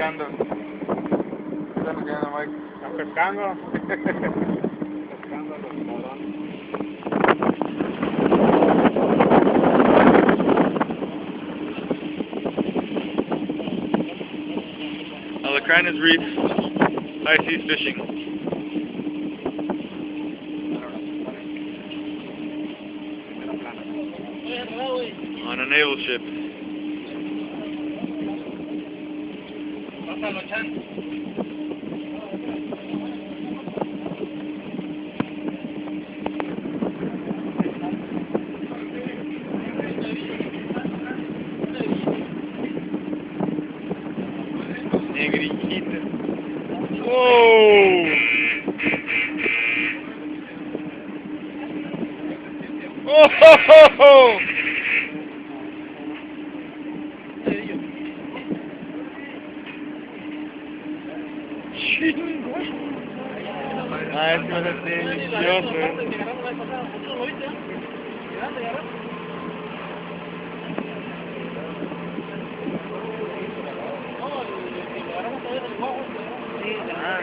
pescando. ¿Qué están haciendo, Mike? ¿Están pescando? Pescando los cabrones. Alacranes Reef, high seas fishing. On a naval ship. Negrita. ¡Oh! ¡Oh! ¡Chingo! Ah, es que va a ser delicioso. Ah,